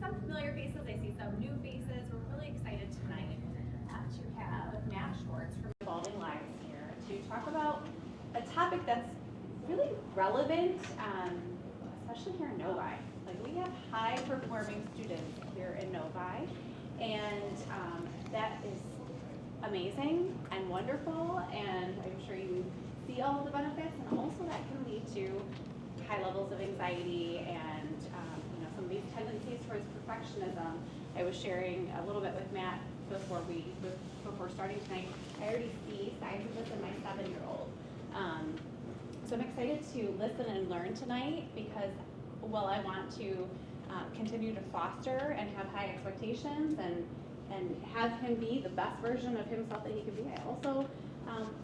some familiar faces, I see some new faces. We're really excited tonight to have Matt Swartz from Evolving Lives here to talk about a topic that's really relevant, especially here in Novi. Like, we have high-performing students here in Novi, and that is amazing and wonderful, and I'm sure you see all of the benefits, and also that can lead to high levels of anxiety and some of these tendencies towards perfectionism. I was sharing a little bit with Matt before starting tonight. I already see signs of this in my 7-year-old. So I'm excited to listen and learn tonight because while I want to continue to foster and have high expectations and have him be the best version of himself that he can be, I also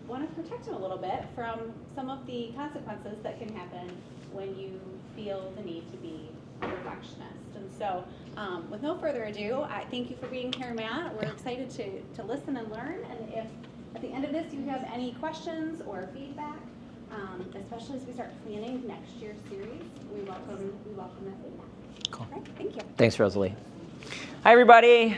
want to protect him a little bit from some of the consequences that can happen when you feel the need to be a perfectionist. And so with no further ado, I thank you for being here, Matt. We're excited to listen and learn, and if at the end of this you have any questions or feedback, especially as we start planning next year's series, we welcome that feedback. Cool. All right, thank you. Thanks, Rosalie. Hi, everybody.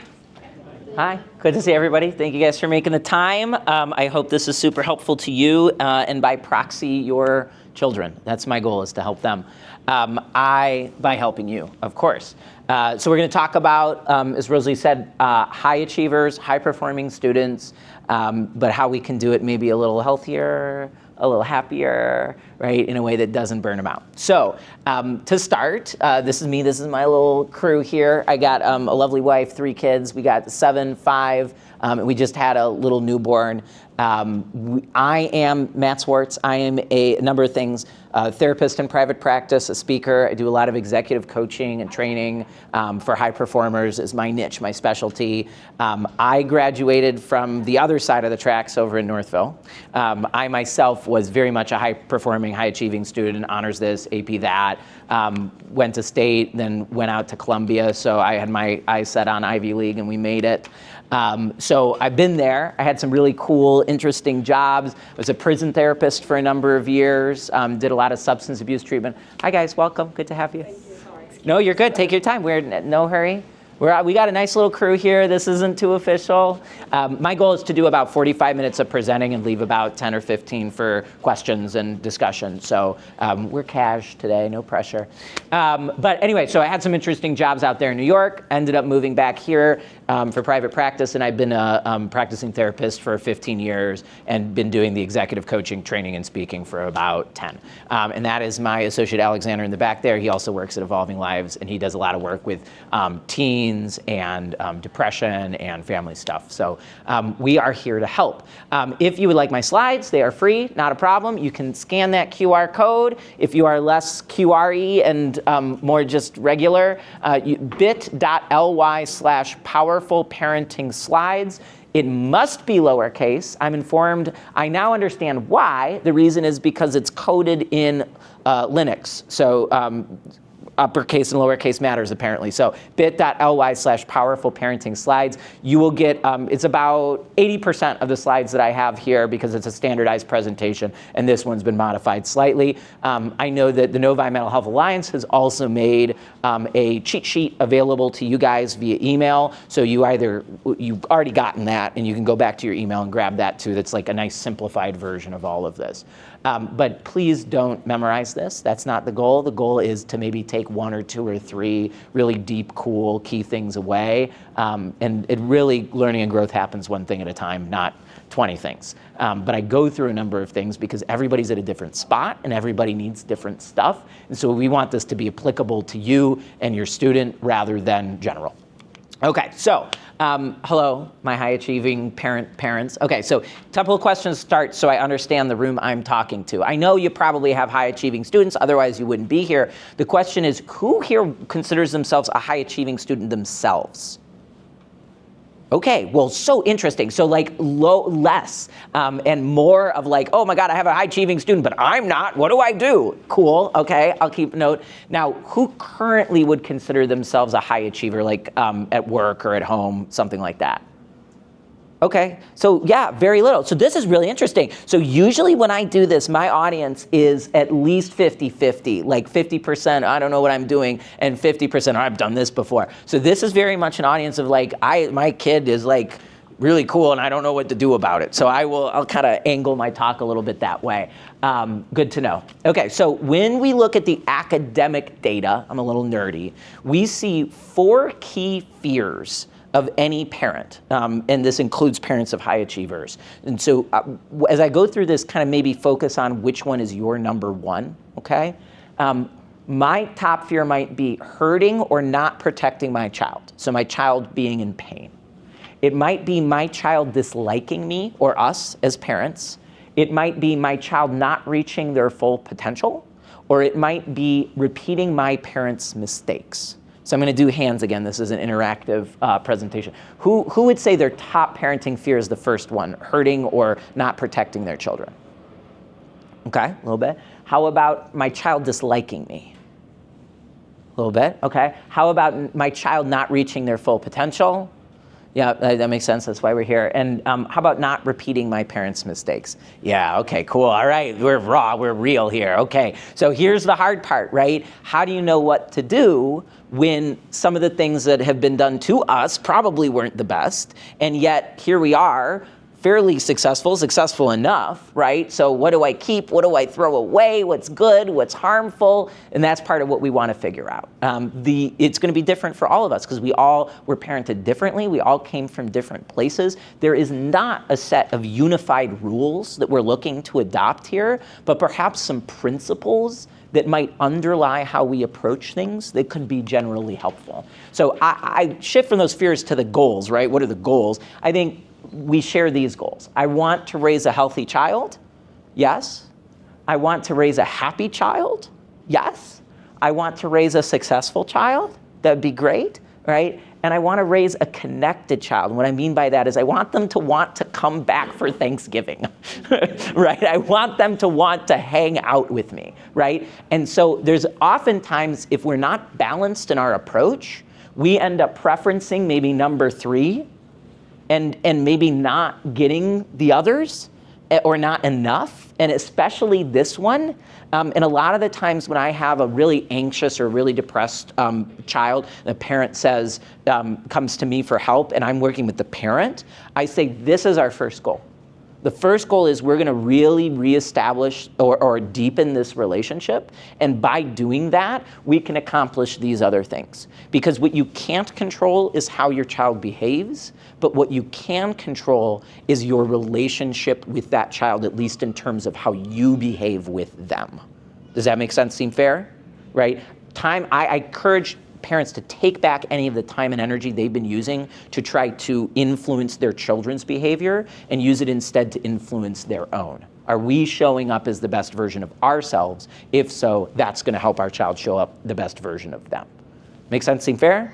Hi, good to see everybody. Thank you guys for making the time. I hope this is super helpful to you and by proxy, your children. That's my goal, is to help them. By helping you, of course. So we're going to talk about, as Rosalie said, high achievers, high performing students, but how we can do it maybe a little healthier, a little happier, right, in a way that doesn't burn them out. So to start, this is me, this is my little crew here. I got a lovely wife, 3 kids. We got 7, 5, and we just had a little newborn. I am Matt Swartz. I am a number of things, therapist in private practice, a speaker. I do a lot of executive coaching and training for high performers is my niche, my specialty. I graduated from the other side of the tracks over in Northville. I myself was very much a high-performing, high-achieving student, honors this, AP that, went to state, then went out to Columbia, so I had my eyes set on Ivy League, and we made it. So I've been there. I had some really cool, interesting jobs. I was a prison therapist for a number of years, did a lot of substance abuse treatment. Hi, guys. Welcome. Good to have you. Thank you. No, you're good. Take your time. We're in no hurry. We got a nice little crew here. This isn't too official. My goal is to do about 45 minutes of presenting and leave about 10 or 15 for questions and discussion. So we're cash today, no pressure. But anyway, so I had some interesting jobs out there in New York, ended up moving back here for private practice, and I've been a practicing therapist for 15 years and been doing the executive coaching, training, and speaking for about 10. And that is my associate Alexander in the back there. He also works at Evolving Lives, and he does a lot of work with teens and depression and family stuff. So we are here to help. If you would like my slides, they are free, not a problem. You can scan that QR code. If you are less QRE and more just regular, bit.ly/powerful parenting slides. It must be lowercase. I'm informed. I now understand why. The reason is because it's coded in Linux. So uppercase and lowercase matters, apparently. So bit.ly/powerful parenting slides. You will get, it's about 80% of the slides that I have here because it's a standardized presentation, and this one's been modified slightly. I know that the Novi Mental Health Alliance has also made a cheat sheet available to you guys via email. So you've already gotten that, and you can go back to your email and grab that too. That's like a nice simplified version of all of this. But please don't memorize this. That's not the goal. The goal is to maybe take 1 or 2 or 3 really deep, cool, key things away. And it really, learning and growth happens one thing at a time, not 20 things. But I go through a number of things because everybody's at a different spot and everybody needs different stuff. And so we want this to be applicable to you and your student rather than general. Okay, so hello, my high-achieving parents. Okay, so a couple of questions to start so I understand the room I'm talking to. I know you probably have high-achieving students, otherwise you wouldn't be here. The question is, who here considers themselves a high-achieving student themselves? Okay, well, so interesting. So like less and more of like, oh my God, I have a high achieving student, but I'm not. What do I do? Cool, okay, I'll keep note. Now, who currently would consider themselves a high achiever, like at work or at home, something like that? Okay, so yeah, very little. So this is really interesting. So usually when I do this, my audience is at least 50-50, like 50%, I don't know what I'm doing, and 50%, I've done this before. So this is very much an audience of like, my kid is like really cool and I don't know what to do about it. So I'll kind of angle my talk a little bit that way. Good to know. Okay, so when we look at the academic data, I'm a little nerdy, we see 4 key fears of any parent, and this includes parents of high achievers. And so as I go through this, kind of maybe focus on which one is your number one, okay? My top fear might be hurting or not protecting my child, so my child being in pain. It might be my child disliking me or us as parents. It might be my child not reaching their full potential, or it might be repeating my parents' mistakes. So I'm going to do hands again. This is an interactive presentation. Who would say their top parenting fear is the first one, hurting or not protecting their children? Okay, a little bit. How about my child disliking me? A little bit, okay. How about my child not reaching their full potential? Yeah, that makes sense. That's why we're here. And how about not repeating my parents' mistakes? Yeah, okay, cool. All right, we're raw, we're real here. Okay, so here's the hard part, right? How do you know what to do when some of the things that have been done to us probably weren't the best, and yet here we are, fairly successful enough, right? So what do I keep? What do I throw away? What's good? What's harmful? And that's part of what we want to figure out. It's going to be different for all of us because we're parented differently. We all came from different places. There is not a set of unified rules that we're looking to adopt here, but perhaps some principles that might underlie how we approach things that could be generally helpful. So I shift from those fears to the goals, right? What are the goals? I think we share these goals. I want to raise a healthy child. Yes. I want to raise a happy child. Yes. I want to raise a successful child. That'd be great, right? And I want to raise a connected child. And what I mean by that is I want them to want to come back for Thanksgiving, right? I want them to want to hang out with me, right? And so there's oftentimes, if we're not balanced in our approach, we end up preferencing maybe number 3 and maybe not getting the others or not enough, and especially this one. And a lot of the times when I have a really anxious or really depressed child, the parent says, comes to me for help, and I'm working with the parent, I say, this is our first goal. The first goal is we're going to really reestablish or deepen this relationship. And by doing that, we can accomplish these other things. Because what you can't control is how your child behaves. But what you can control is your relationship with that child, at least in terms of how you behave with them. Does that make sense? Seem fair? Right? I encourage parents to take back any of the time and energy they've been using to try to influence their children's behavior and use it instead to influence their own. Are we showing up as the best version of ourselves? If so, that's going to help our child show up the best version of them. Make sense? Seem fair?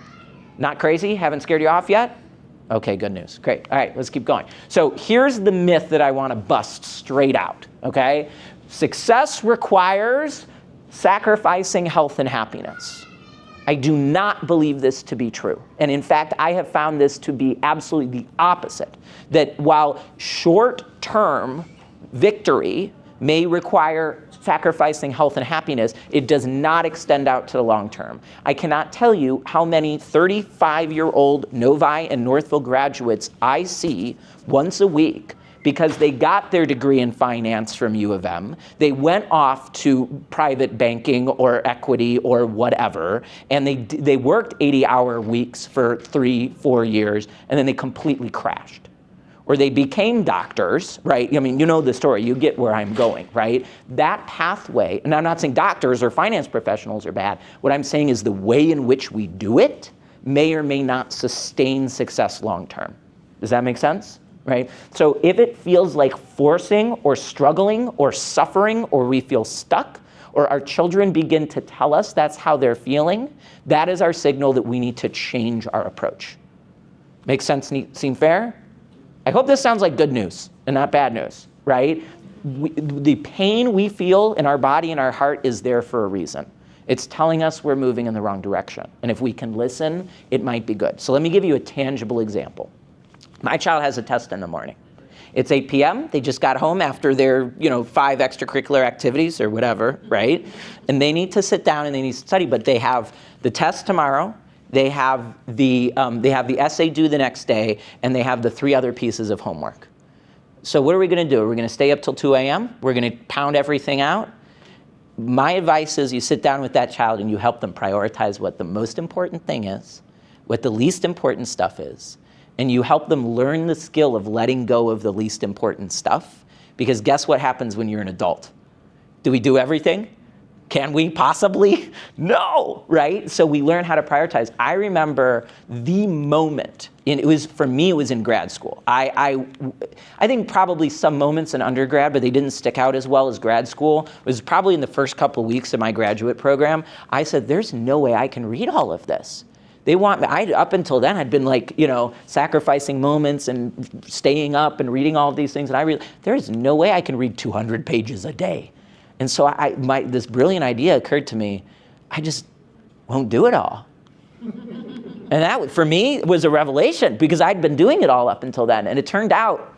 Not crazy? Haven't scared you off yet? Okay, good news. Great. All right, let's keep going. So here's the myth that I want to bust straight out, okay? Success requires sacrificing health and happiness. I do not believe this to be true. And in fact, I have found this to be absolutely the opposite. That while short-term victory may require sacrificing health and happiness, it does not extend out to the long term. I cannot tell you how many 35-year-old Novi and Northville graduates I see once a week because they got their degree in finance from U of M. They went off to private banking or equity or whatever, and they worked 80-hour weeks for 3-4 years, and then they completely crashed. Or they became doctors, right? I mean, you know the story, you get where I'm going, right? That pathway, and I'm not saying doctors or finance professionals are bad. What I'm saying is the way in which we do it may or may not sustain success long term. Does that make sense? Right? So if it feels like forcing or struggling or suffering, or we feel stuck, or our children begin to tell us that's how they're feeling, that is our signal that we need to change our approach. Make sense? Seem fair? I hope this sounds like good news and not bad news, right? The pain we feel in our body and our heart is there for a reason. It's telling us we're moving in the wrong direction. And if we can listen, it might be good. So let me give you a tangible example. My child has a test in the morning. It's 8 p.m. They just got home after their, 5 extracurricular activities or whatever, right? And they need to sit down and they need to study, but they have the test tomorrow, they have the essay due the next day, and they have the 3 other pieces of homework. So what are we going to do? Are we going to stay up till 2 a.m.? We're going to pound everything out? My advice is you sit down with that child and you help them prioritize what the most important thing is, what the least important stuff is, and you help them learn the skill of letting go of the least important stuff. Because guess what happens when you're an adult? Do we do everything? Can we possibly? No, right? So we learn how to prioritize. I remember the moment, for me, it was in grad school. I think probably some moments in undergrad, but they didn't stick out as well as grad school. It was probably in the first couple of weeks of my graduate program. I said, there's no way I can read all of this. They want me, up until then, I'd been like, sacrificing moments and staying up and reading all of these things. And there's no way I can read 200 pages a day. And so this brilliant idea occurred to me. I just won't do it all. And that, for me, was a revelation because I'd been doing it all up until then. And it turned out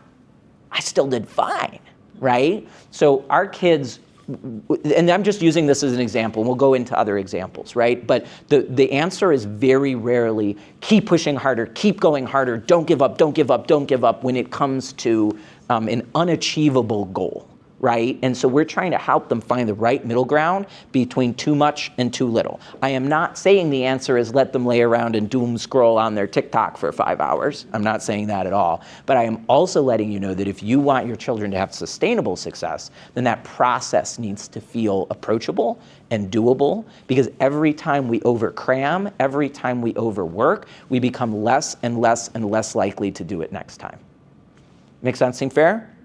I still did fine, right? So our kids, and I'm just using this as an example, and we'll go into other examples, right? But the answer is very rarely, keep pushing harder, keep going harder, don't give up, don't give up, don't give up when it comes to an unachievable goal, right? And so we're trying to help them find the right middle ground between too much and too little. I am not saying the answer is let them lay around and doom scroll on their TikTok for 5 hours. I'm not saying that at all. But I am also letting you know that if you want your children to have sustainable success, then that process needs to feel approachable and doable, because every time we overcram, every time we overwork, we become less and less and less likely to do it next time. Make sense? Seem fair?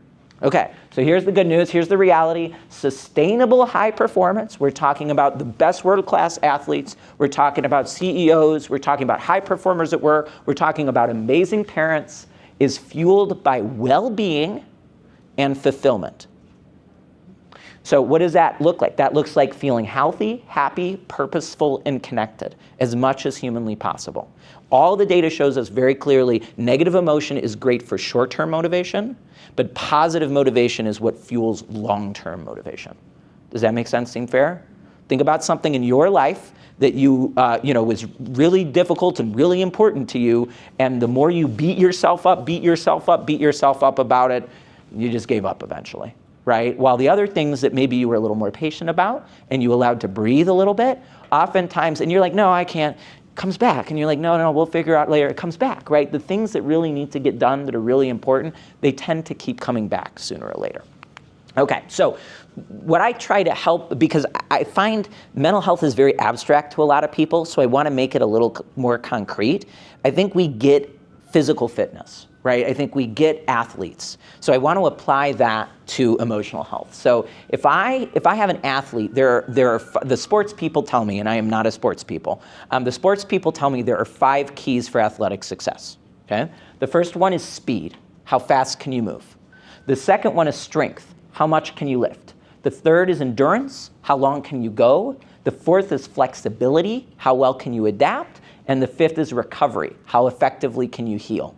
Okay, so here's the good news, here's the reality. Sustainable high performance, we're talking about the best world-class athletes, we're talking about CEOs, we're talking about high performers at work, we're talking about amazing parents, is fueled by well-being and fulfillment. So what does that look like? That looks like feeling healthy, happy, purposeful, and connected as much as humanly possible. All the data shows us very clearly negative emotion is great for short-term motivation, but positive motivation is what fuels long-term motivation. Does that make sense? Seem fair? Think about something in your life that was really difficult and really important to you, and the more you beat yourself up about it, you just gave up eventually, right? While the other things that maybe you were a little more patient about and you allowed to breathe a little bit, oftentimes, and you're like, no, I can't, comes back, and you're like, no, we'll figure out later. It comes back, right? The things that really need to get done that are really important, they tend to keep coming back sooner or later. Okay, so what I try to help, because I find mental health is very abstract to a lot of people, so I want to make it a little more concrete. I think we get physical fitness, right? I think we get athletes. So I want to apply that to emotional health. So if I have an athlete, the sports people tell me, and I am not a sports people, the sports people tell me there are 5 keys for athletic success, okay? The first one is speed. How fast can you move? The second one is strength. How much can you lift? The third is endurance. How long can you go? The fourth is flexibility. How well can you adapt? And the fifth is recovery. How effectively can you heal?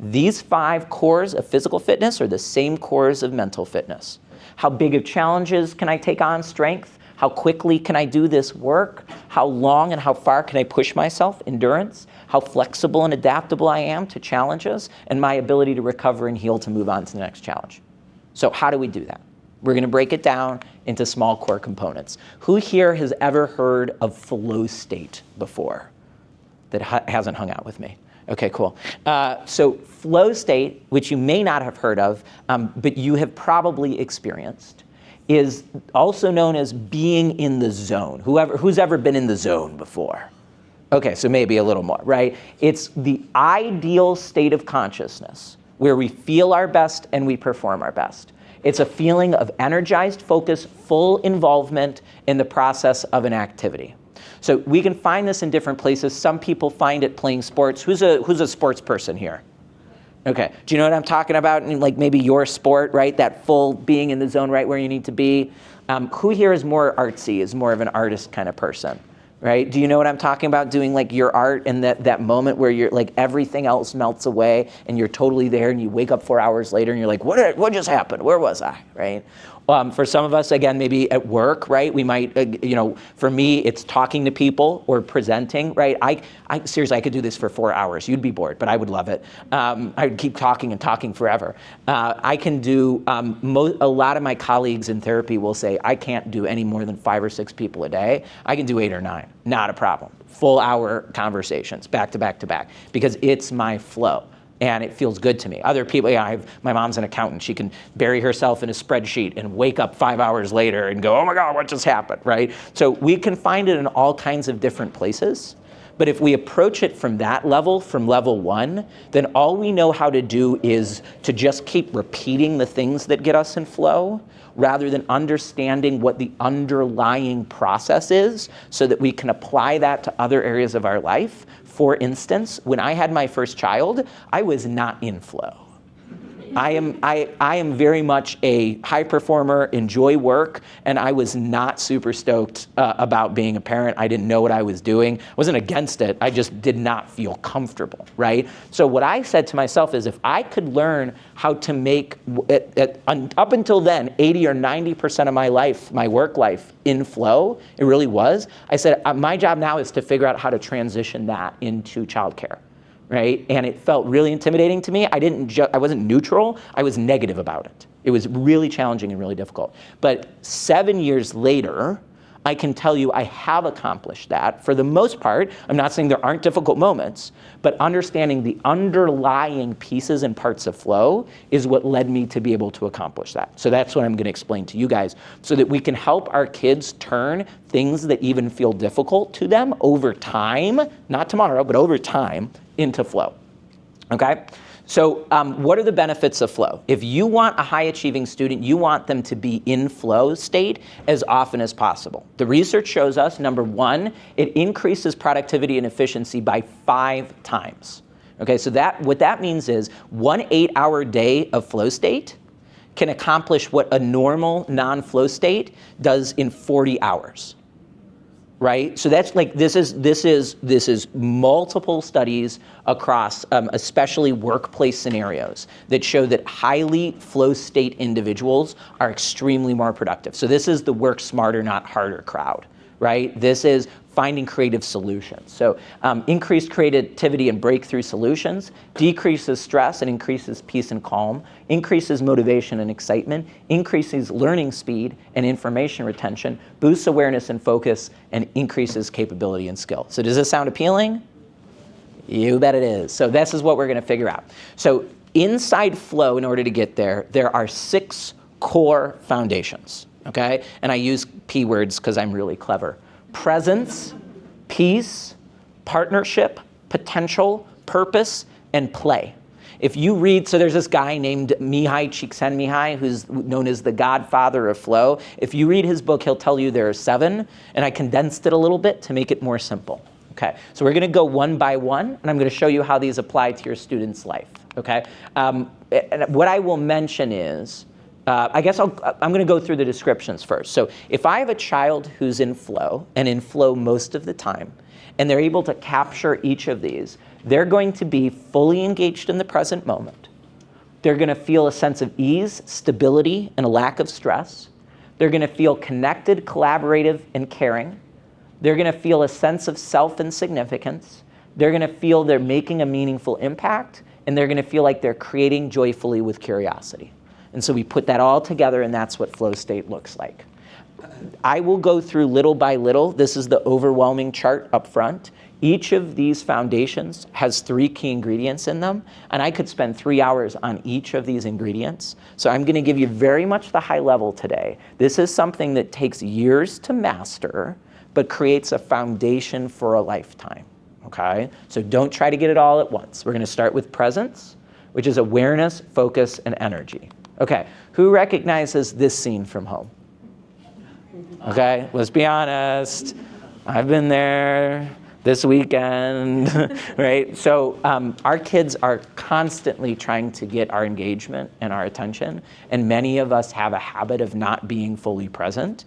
These 5 cores of physical fitness are the same cores of mental fitness. How big of challenges can I take on? Strength. How quickly can I do this work? How long and how far can I push myself? Endurance. How flexible and adaptable I am to challenges, and my ability to recover and heal to move on to the next challenge. So how do we do that? We're going to break it down into small core components. Who here has ever heard of flow state before that hasn't hung out with me? Okay, cool. So flow state, which you may not have heard of, but you have probably experienced, is also known as being in the zone. Who's ever been in the zone before? Okay, so maybe a little more, right? It's the ideal state of consciousness where we feel our best and we perform our best. It's a feeling of energized focus, full involvement in the process of an activity. So we can find this in different places. Some people find it playing sports. Who's a sports person here? Okay, do you know what I'm talking about? In like maybe your sport, right? That full being in the zone right where you need to be. Who here is more artsy, is more of an artist kind of person? right? Do you know what I'm talking about? Doing like your art and that moment where you're like everything else melts away and you're totally there, and you wake up 4 hours later and you're like, what just happened? Where was I, right? For some of us, again, maybe at work, right? We might, for me, it's talking to people or presenting, right? I seriously, I could do this for 4 hours. You'd be bored, but I would love it. I would keep talking and talking forever. I can do, a lot of my colleagues in therapy will say, I can't do any more than 5 or 6 people a day. I can do 8 or 9, not a problem. Full hour conversations, back to back to back, because it's my flow. And it feels good to me. Other people, my mom's an accountant. She can bury herself in a spreadsheet and wake up 5 hours later and go, oh my God, what just happened, right? So we can find it in all kinds of different places. But if we approach it from that level, from level 1, then all we know how to do is to just keep repeating the things that get us in flow, rather than understanding what the underlying process is so that we can apply that to other areas of our life. For instance, when I had my first child, I was not in flow. I am very much a high performer, enjoy work, and I was not super stoked about being a parent. I didn't know what I was doing. I wasn't against it. I just did not feel comfortable, right? So what I said to myself is, if I could learn how to make, up until then, 80 or 90% of my life, my work life, in flow, it really was, I said, my job now is to figure out how to transition that into childcare. Right? And it felt really intimidating to me. I wasn't neutral, I was negative about it. It was really challenging and really difficult. But 7 years later, I can tell you I have accomplished that for the most part. I'm not saying there aren't difficult moments, but understanding the underlying pieces and parts of flow is what led me to be able to accomplish that. So that's what I'm going to explain to you guys, so that we can help our kids turn things that even feel difficult to them over time, not tomorrow, but over time, into flow. Okay? So what are the benefits of flow? If you want a high-achieving student, you want them to be in flow state as often as possible. The research shows us, number 1, it increases productivity and efficiency by 5 times. Okay, so what that means is 1 8-hour day of flow state can accomplish what a normal non-flow state does in 40 hours. Right? So that's like, this is multiple studies across, especially workplace scenarios, that show that highly flow state individuals are extremely more productive. So this is the work smarter, not harder crowd, right? This is finding creative solutions. So increased creativity and breakthrough solutions, decreases stress and increases peace and calm, increases motivation and excitement, increases learning speed and information retention, boosts awareness and focus, and increases capability and skill. So does this sound appealing? You bet it is. So this is what we're going to figure out. So inside flow, in order to get there, there are 6 core foundations, okay? And I use P words because I'm really clever. Presence, peace, partnership, potential, purpose, and play. If you read, so there's this guy named Mihai Csikszentmihalyi, who's known as the godfather of flow. If you read his book, he'll tell you there are 7, and I condensed it a little bit to make it more simple. Okay, so we're gonna go one by one, and I'm gonna show you how these apply to your student's life, okay? And what I will mention is, I guess I'm going to go through the descriptions first. So if I have a child who's in flow, and in flow most of the time, and they're able to capture each of these, they're going to be fully engaged in the present moment. They're going to feel a sense of ease, stability, and a lack of stress. They're going to feel connected, collaborative, and caring. They're going to feel a sense of self and significance. They're going to feel they're making a meaningful impact, and they're going to feel like they're creating joyfully with curiosity. And so we put that all together, and that's what flow state looks like. I will go through little by little. This is the overwhelming chart up front. Each of these foundations has 3 key ingredients in them, and I could spend 3 hours on each of these ingredients. So I'm going to give you very much the high level today. This is something that takes years to master, but creates a foundation for a lifetime, okay? So don't try to get it all at once. We're going to start with presence, which is awareness, focus, and energy. Okay, who recognizes this scene from home? Okay, let's be honest. I've been there this weekend, right? So our kids are constantly trying to get our engagement and our attention, and many of us have a habit of not being fully present.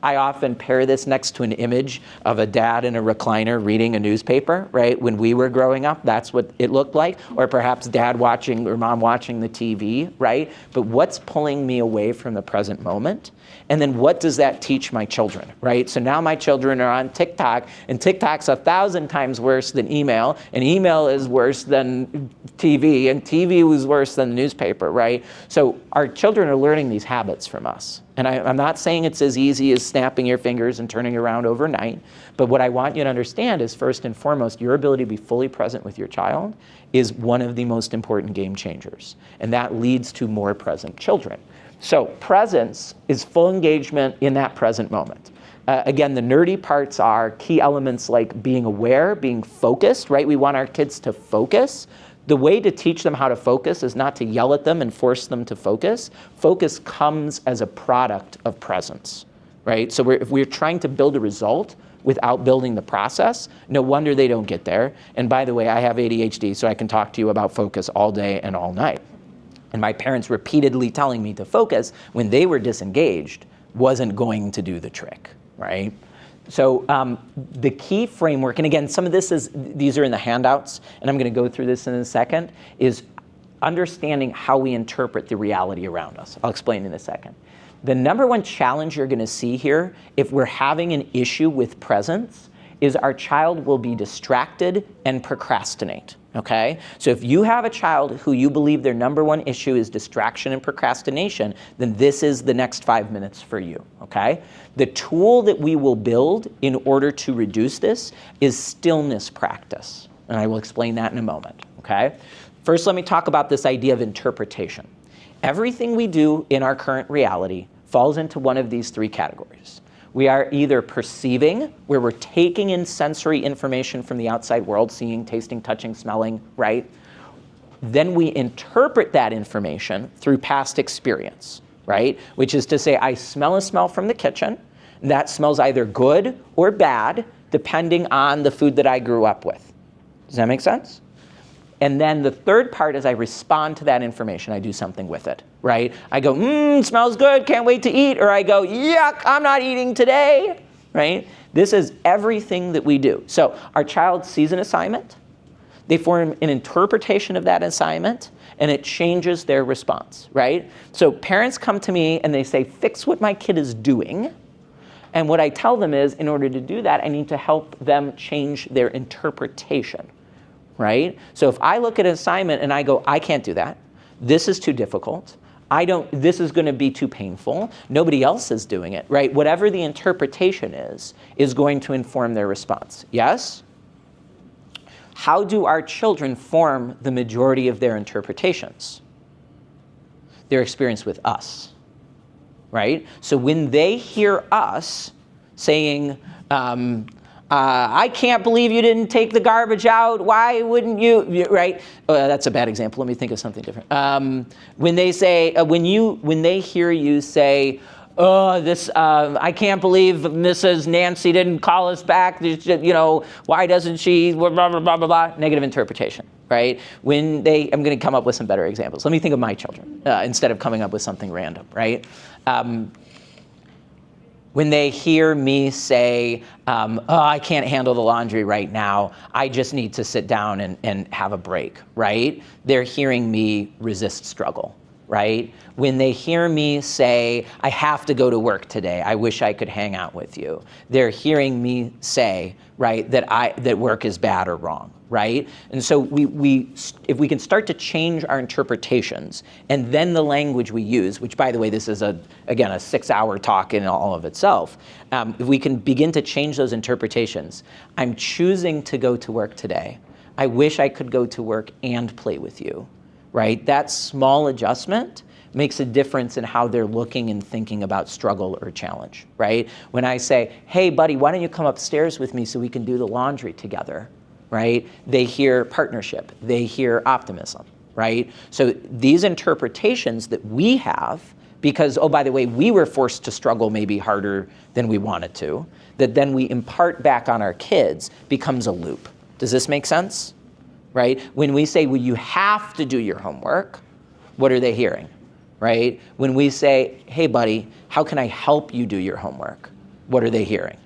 I often pair this next to an image of a dad in a recliner reading a newspaper, right? When we were growing up, that's what it looked like. Or perhaps dad watching or mom watching the TV, right? But what's pulling me away from the present moment? And then what does that teach my children, right? So now my children are on TikTok, and TikTok's 1,000 times worse than email, and email is worse than TV, and TV was worse than the newspaper, right? So our children are learning these habits from us. And I'm not saying it's as easy as snapping your fingers and turning around overnight, but what I want you to understand is, first and foremost, your ability to be fully present with your child is one of the most important game changers, and that leads to more present children. So presence is full engagement in that present moment. Again, the nerdy parts are key elements like being aware, being focused, right? We want our kids to focus. The way to teach them how to focus is not to yell at them and force them to focus. Focus comes as a product of presence, right? So if we're trying to build a result without building the process, no wonder they don't get there. And by the way, I have ADHD, so I can talk to you about focus all day and all night. And my parents repeatedly telling me to focus when they were disengaged wasn't going to do the trick, right? So the key framework, and again, some of these are in the handouts, and I'm going to go through this in a second, is understanding how we interpret the reality around us. I'll explain in a second. The number one challenge you're going to see here, if we're having an issue with presence, is our child will be distracted and procrastinate. Okay? So if you have a child who you believe their number one issue is distraction and procrastination, then this is the next 5 minutes for you. Okay? The tool that we will build in order to reduce this is stillness practice. And I will explain that in a moment. Okay? First, let me talk about this idea of interpretation. Everything we do in our current reality falls into one of these three categories. We are either perceiving, where we're taking in sensory information from the outside world, seeing, tasting, touching, smelling, right? Then we interpret that information through past experience, right? Which is to say, I smell a smell from the kitchen. That smells either good or bad, depending on the food that I grew up with. Does that make sense? And then the third part is I respond to that information. I do something with it, right? I go, smells good, can't wait to eat. Or I go, yuck, I'm not eating today, right? This is everything that we do. So our child sees an assignment. They form an interpretation of that assignment, and it changes their response, right? So parents come to me and they say, fix what my kid is doing. And what I tell them is, in order to do that, I need to help them change their interpretation. Right? So if I look at an assignment and I go, I can't do that. This is too difficult. This is going to be too painful. Nobody else is doing it, right? Whatever the interpretation is going to inform their response. Yes? How do our children form the majority of their interpretations? Their experience with us, right? So when they hear us saying, I can't believe you didn't take the garbage out. Why wouldn't you? Right? That's a bad example. Let me think of something different. When they say, when they hear you say, I can't believe Mrs. Nancy didn't call us back. Why doesn't she? Blah blah blah blah blah. Negative interpretation. Right? I'm going to come up with some better examples. Let me think of my children instead of coming up with something random. Right? When they hear me say, I can't handle the laundry right now, I just need to sit down and have a break, right? They're hearing me resist struggle, right? When they hear me say, I have to go to work today, I wish I could hang out with you, they're hearing me say, right, that work is bad or wrong, right? And so if we can start to change our interpretations and then the language we use, which by the way, this is again a 6-hour talk in all of itself, if we can begin to change those interpretations, I'm choosing to go to work today. I wish I could go to work and play with you, right? That small adjustment makes a difference in how they're looking and thinking about struggle or challenge, right? When I say, hey buddy, why don't you come upstairs with me so we can do the laundry together, right? They hear partnership, they hear optimism, right? So these interpretations that we have, because, oh, by the way, we were forced to struggle maybe harder than we wanted to, that then we impart back on our kids becomes a loop. Does this make sense? Right? When we say, well, you have to do your homework, what are they hearing? Right? When we say, hey buddy, how can I help you do your homework? what are they hearing,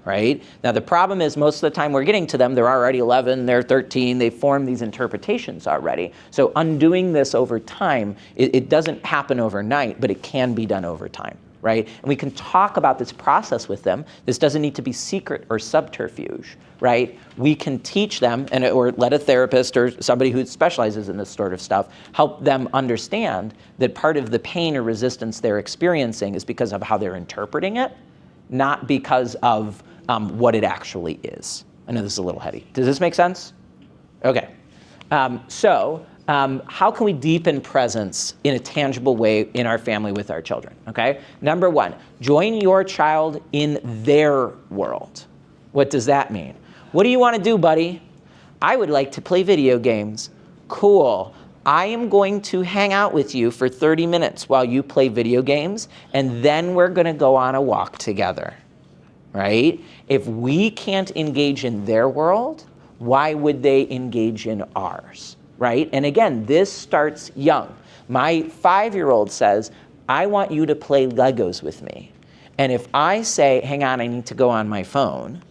right? Now the problem is most of the time we're getting to them, they're already 11, they're 13, they've formed these interpretations already. So undoing this over time, it doesn't happen overnight, but it can be done over time, right? And we can talk about this process with them. This doesn't need to be secret or subterfuge, right? We can teach them, or let a therapist or somebody who specializes in this sort of stuff help them understand that part of the pain or resistance they're experiencing is because of how they're interpreting it, not because of what it actually is. I know this is a little heavy. Does this make sense? Okay. How can we deepen presence in a tangible way in our family with our children? Okay. Number one, join your child in their world. What does that mean? What do you want to do, buddy? I would like to play video games. Cool. I am going to hang out with you for 30 minutes while you play video games, and then we're going to go on a walk together, right? If we can't engage in their world, why would they engage in ours, right? And again, this starts young. My 5-year-old says, I want you to play Legos with me. And if I say, hang on, I need to go on my phone,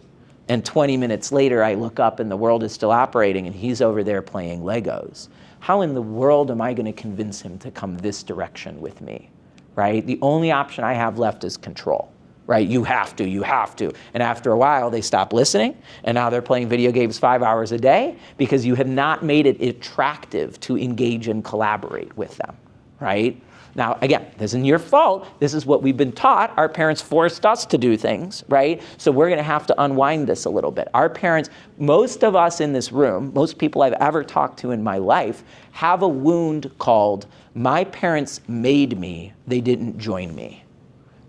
and 20 minutes later I look up and the world is still operating and he's over there playing Legos, how in the world am I going to convince him to come this direction with me, right? The only option I have left is control, right? You have to. And after a while, they stop listening, and now they're playing video games 5 hours a day because you have not made it attractive to engage and collaborate with them, right? Now, again, this isn't your fault. This is what we've been taught. Our parents forced us to do things, right? So we're going to have to unwind this a little bit. Our parents, most of us in this room, most people I've ever talked to in my life, have a wound called, my parents made me, they didn't join me,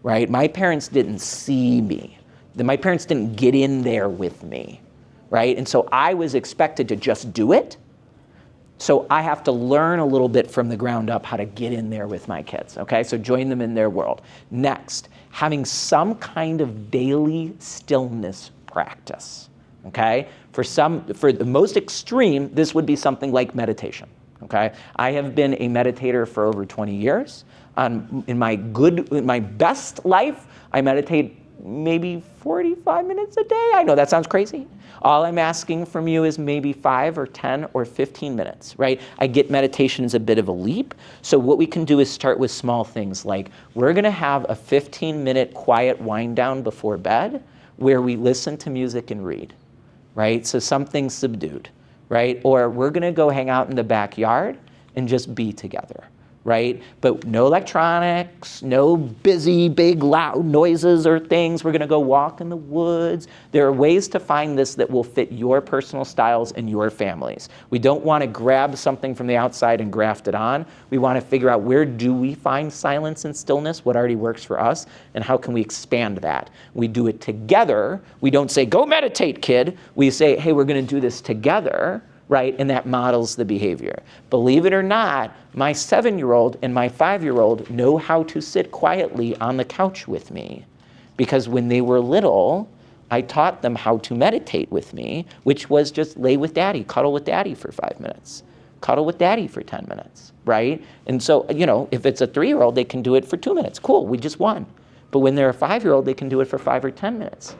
right? My parents didn't see me. My parents didn't get in there with me, right? And so I was expected to just do it. So I have to learn a little bit from the ground up how to get in there with my kids, okay? So join them in their world. Next, having some kind of daily stillness practice, okay? For the most extreme, this would be something like meditation, okay? I have been a meditator for over 20 years. In my best life, I meditate maybe 45 minutes a day. I know that sounds crazy. All I'm asking from you is maybe 5 or 10 or 15 minutes, right? I get meditation as a bit of a leap. So what we can do is start with small things like we're going to have a 15-minute quiet wind down before bed where we listen to music and read, right? So something subdued, right? Or we're going to go hang out in the backyard and just be together, right? But no electronics, no busy, big, loud noises or things. We're going to go walk in the woods. There are ways to find this that will fit your personal styles and your families. We don't want to grab something from the outside and graft it on. We want to figure out where do we find silence and stillness, what already works for us, and how can we expand that. We do it together. We don't say, go meditate, kid. We say, hey, we're going to do this together, right? And that models the behavior. Believe it or not, my 7-year-old and my 5-year-old know how to sit quietly on the couch with me because when they were little, I taught them how to meditate with me, which was just lay with daddy, cuddle with daddy for 5 minutes, cuddle with daddy for 10 minutes, right? And so, if it's a 3-year-old, they can do it for 2 minutes. Cool, we just won. But when they're a 5-year-old, they can do it for 5 or 10 minutes.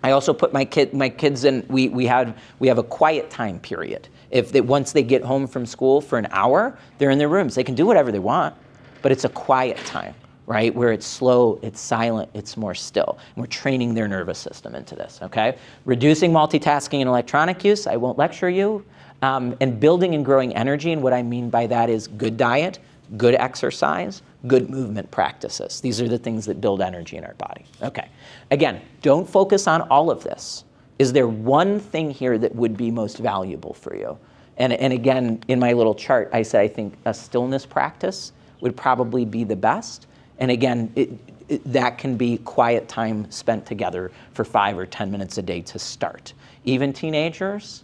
I also put my kids in, we have a quiet time period. Once they get home from school for an hour, they're in their rooms. They can do whatever they want, but it's a quiet time, right? Where it's slow, it's silent, it's more still. And we're training their nervous system into this, okay? Reducing multitasking and electronic use, I won't lecture you. And building and growing energy, and what I mean by that is good diet, good exercise, good movement practices. These are the things that build energy in our body. Okay. Again, don't focus on all of this. Is there one thing here that would be most valuable for you? And again, in my little chart, I said I think a stillness practice would probably be the best. And again, that can be quiet time spent together for 5 or 10 minutes a day to start. Even teenagers,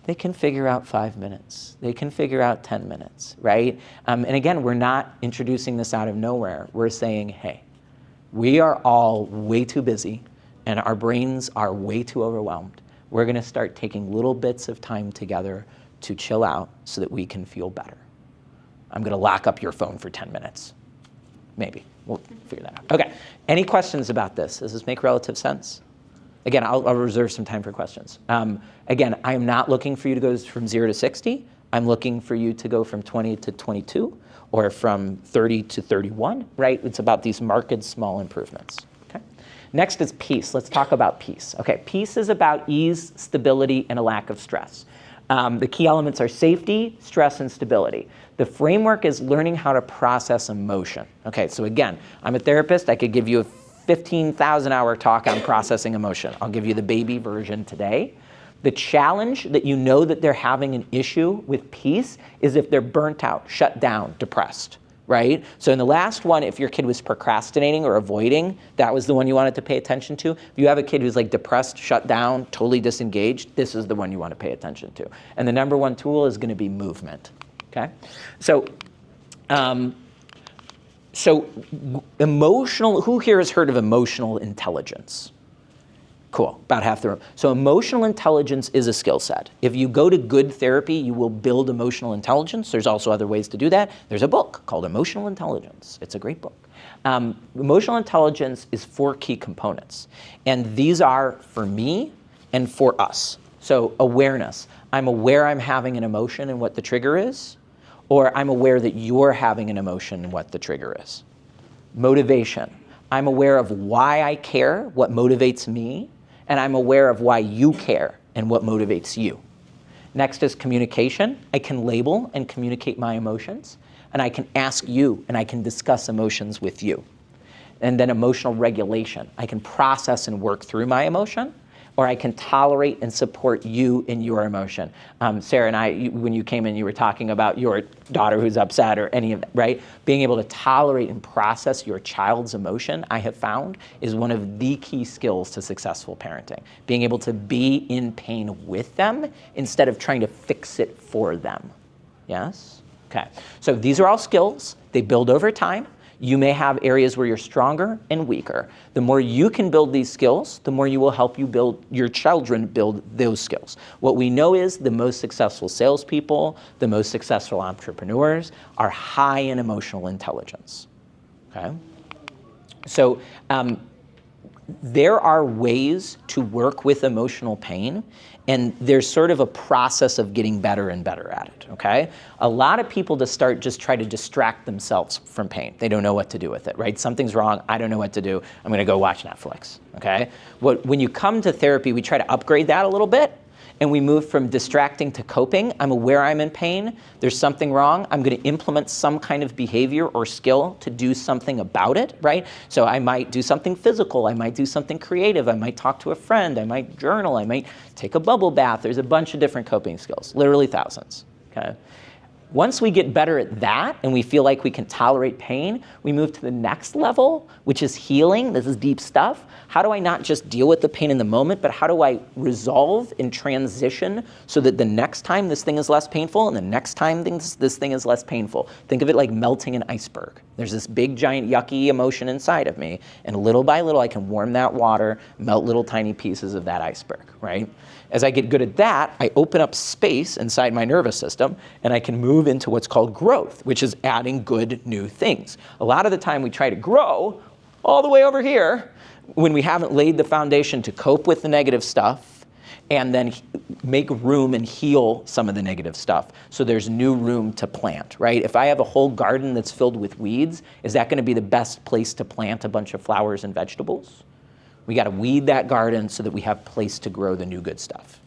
they can figure out 5 minutes. They can figure out 10 minutes, right? And again, we're not introducing this out of nowhere. We're saying, hey, we are all way too busy and our brains are way too overwhelmed. We're going to start taking little bits of time together to chill out so that we can feel better. I'm going to lock up your phone for 10 minutes. Maybe. We'll figure that out. Okay. Any questions about this? Does this make relative sense? Again, I'll reserve some time for questions. Again, I'm not looking for you to go from 0 to 60. I'm looking for you to go from 20 to 22 or from 30 to 31, right? It's about these marked small improvements. Okay. Next is peace. Let's talk about peace. Okay, peace is about ease, stability, and a lack of stress. The key elements are safety, stress, and stability. The framework is learning how to process emotion. Okay, so again, I'm a therapist. I could give you a 15,000 hour talk on processing emotion. I'll give you the baby version today. The challenge that you know that they're having an issue with peace is if they're burnt out, shut down, depressed, right? So in the last one, if your kid was procrastinating or avoiding, that was the one you wanted to pay attention to. If you have a kid who's like depressed, shut down, totally disengaged, this is the one you want to pay attention to. And the number one tool is going to be movement, okay? So emotional, who here has heard of emotional intelligence? Cool, about half the room. So emotional intelligence is a skill set. If you go to good therapy, you will build emotional intelligence. There's also other ways to do that. There's a book called Emotional Intelligence. It's a great book. Emotional intelligence is 4 key components. And these are for me and for us. So awareness. I'm aware I'm having an emotion and what the trigger is. Or I'm aware that you're having an emotion and what the trigger is. Motivation. I'm aware of why I care, what motivates me, and I'm aware of why you care and what motivates you. Next is communication. I can label and communicate my emotions, and I can ask you, and I can discuss emotions with you. And then emotional regulation. I can process and work through my emotion, or I can tolerate and support you in your emotion. Sarah and I, when you came in, you were talking about your daughter who's upset or any of that, right? Being able to tolerate and process your child's emotion, I have found, is one of the key skills to successful parenting. Being able to be in pain with them instead of trying to fix it for them. Yes? Okay. So these are all skills. They build over time. You may have areas where you're stronger and weaker. The more you can build these skills, the more you will help you build your children build those skills. What we know is the most successful salespeople, the most successful entrepreneurs are high in emotional intelligence. Okay? So there are ways to work with emotional pain, and there's sort of a process of getting better and better at it, okay? A lot of people just try to distract themselves from pain. They don't know what to do with it, right? Something's wrong, I don't know what to do, I'm gonna go watch Netflix, okay? When you come to therapy, we try to upgrade that a little bit, and we move from distracting to coping. I'm aware I'm in pain, there's something wrong, I'm gonna implement some kind of behavior or skill to do something about it, right? So I might do something physical, I might do something creative, I might talk to a friend, I might journal, I might take a bubble bath. There's a bunch of different coping skills, literally thousands, okay? Once we get better at that and we feel like we can tolerate pain, we move to the next level, which is healing. This is deep stuff. How do I not just deal with the pain in the moment, but how do I resolve and transition so that the next time this thing is less painful and the next time this thing is less painful? Think of it like melting an iceberg. There's this big, giant, yucky emotion inside of me, and little by little I can warm that water, melt little tiny pieces of that iceberg, right? As I get good at that, I open up space inside my nervous system, and I can move into what's called growth, which is adding good new things. A lot of the time we try to grow all the way over here when we haven't laid the foundation to cope with the negative stuff and then make room and heal some of the negative stuff so there's new room to plant, right? If I have a whole garden that's filled with weeds, is that going to be the best place to plant a bunch of flowers and vegetables? We got to weed that garden so that we have place to grow the new good stuff.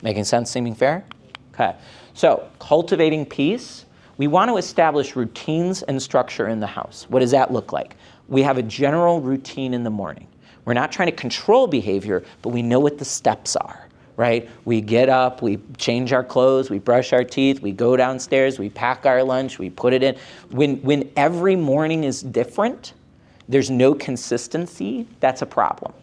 Making sense? Seeming fair? Okay. So cultivating peace, we want to establish routines and structure in the house. What does that look like? We have a general routine in the morning. We're not trying to control behavior, but we know what the steps are, right? We get up, we change our clothes, we brush our teeth, we go downstairs, we pack our lunch, we put it in. When every morning is different, there's no consistency, that's a problem,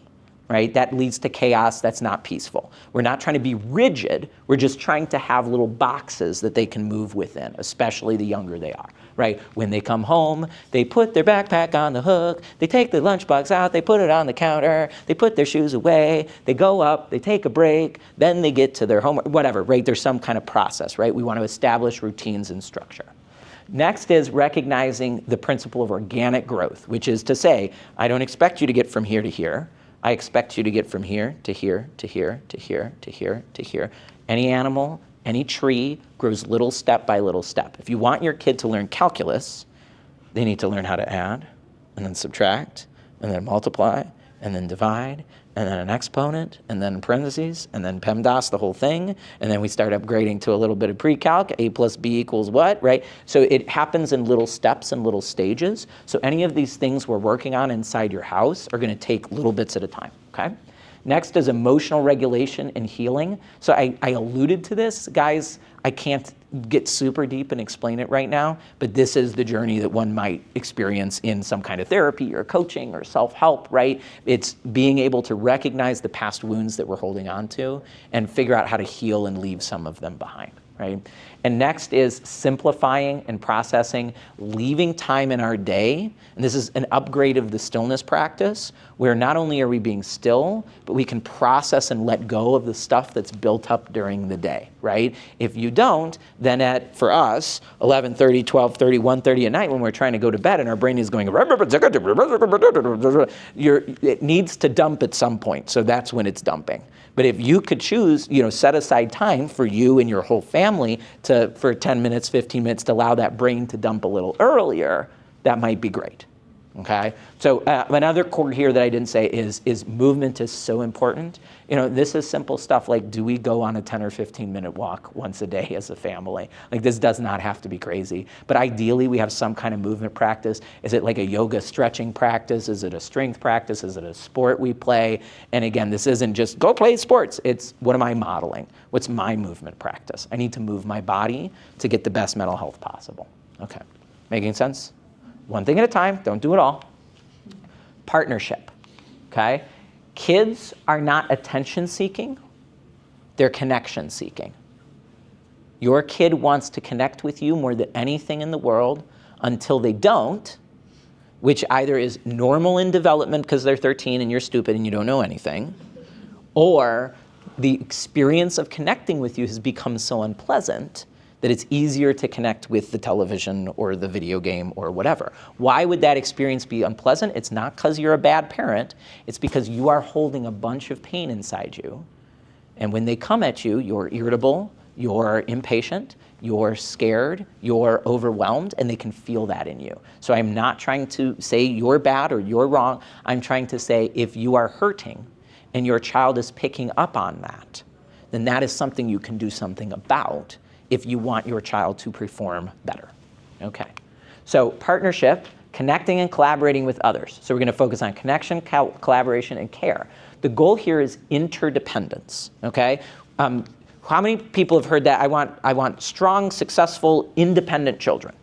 right? That leads to chaos, that's not peaceful. We're not trying to be rigid, we're just trying to have little boxes that they can move within, especially the younger they are, right? When they come home, they put their backpack on the hook, they take the lunchbox out, they put it on the counter, they put their shoes away, they go up, they take a break, then they get to their homework, whatever, right? There's some kind of process, right? We want to establish routines and structure. Next is recognizing the principle of organic growth, which is to say, I don't expect you to get from here to here. I expect you to get from here to here to here to here to here to here. Any animal, any tree grows little step by little step. If you want your kid to learn calculus, they need to learn how to add, and then subtract, and then multiply, and then divide, and then an exponent, and then parentheses, and then PEMDAS, the whole thing, and then we start upgrading to a little bit of pre-calc, A plus B equals what, right? So it happens in little steps and little stages. So any of these things we're working on inside your house are gonna take little bits at a time, okay? Next is emotional regulation and healing. So I alluded to this, guys. I can't get super deep and explain it right now, but this is the journey that one might experience in some kind of therapy or coaching or self-help, right? It's being able to recognize the past wounds that we're holding on to and figure out how to heal and leave some of them behind, right? And next is simplifying and processing, leaving time in our day. And this is an upgrade of the stillness practice, where not only are we being still, but we can process and let go of the stuff that's built up during the day, right? If you don't, then at, for us, 11:30, 12:30, 1:30 at night, when we're trying to go to bed and our brain is going, it needs to dump at some point. So that's when it's dumping. But if you could choose, set aside time for you and your whole family for 10 minutes, 15 minutes to allow that brain to dump a little earlier, that might be great, okay? So another core here that I didn't say is movement is so important. This is simple stuff like, do we go on a 10 or 15 minute walk once a day as a family? Like, this does not have to be crazy, but ideally we have some kind of movement practice. Is it like a yoga stretching practice? Is it a strength practice? Is it a sport we play? And again, this isn't just go play sports. It's, what am I modeling? What's my movement practice? I need to move my body to get the best mental health possible. Okay, making sense? One thing at a time, don't do it all. Partnership, okay? Kids are not attention seeking, they're connection seeking. Your kid wants to connect with you more than anything in the world until they don't, which either is normal in development because they're 13 and you're stupid and you don't know anything, or the experience of connecting with you has become so unpleasant that it's easier to connect with the television or the video game or whatever. Why would that experience be unpleasant? It's not because you're a bad parent. It's because you are holding a bunch of pain inside you. And when they come at you, you're irritable, you're impatient, you're scared, you're overwhelmed, and they can feel that in you. So I'm not trying to say you're bad or you're wrong. I'm trying to say if you are hurting and your child is picking up on that, then that is something you can do something about if you want your child to perform better, okay? So partnership, connecting and collaborating with others. So we're gonna focus on connection, collaboration, and care. The goal here is interdependence, okay? How many people have heard that? I want strong, successful, independent children.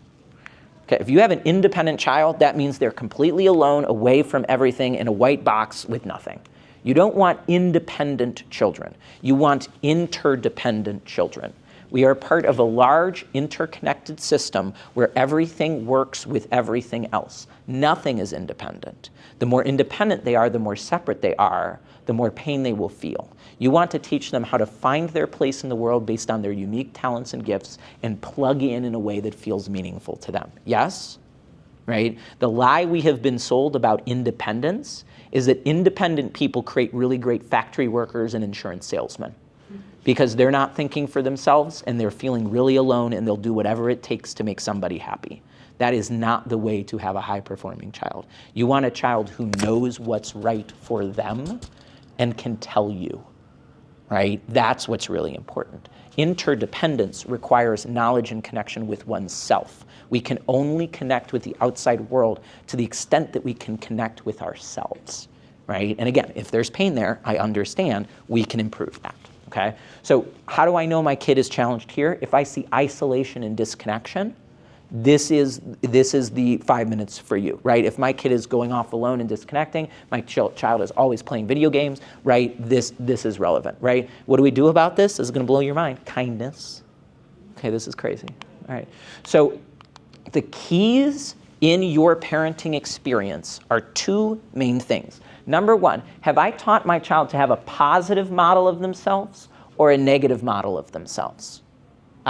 Okay, if you have an independent child, that means they're completely alone, away from everything, in a white box with nothing. You don't want independent children. You want interdependent children. We are part of a large interconnected system where everything works with everything else. Nothing is independent. The more independent they are, the more separate they are, the more pain they will feel. You want to teach them how to find their place in the world based on their unique talents and gifts and plug in a way that feels meaningful to them. Yes? Right? The lie we have been sold about independence is that independent people create really great factory workers and insurance salesmen, because they're not thinking for themselves and they're feeling really alone and they'll do whatever it takes to make somebody happy. That is not the way to have a high-performing child. You want a child who knows what's right for them and can tell you, right? That's what's really important. Interdependence requires knowledge and connection with oneself. We can only connect with the outside world to the extent that we can connect with ourselves, right? And again, if there's pain there, I understand, we can improve that. Okay, so how do I know my kid is challenged here? If I see isolation and disconnection, this is the 5 minutes for you, right? If my kid is going off alone and disconnecting, my child is always playing video games, right? This is relevant, right? What do we do about this? This is going to blow your mind. Kindness. Okay, this is crazy. All right, so the keys in your parenting experience are two main things. Number one, have I taught my child to have a positive model of themselves or a negative model of themselves?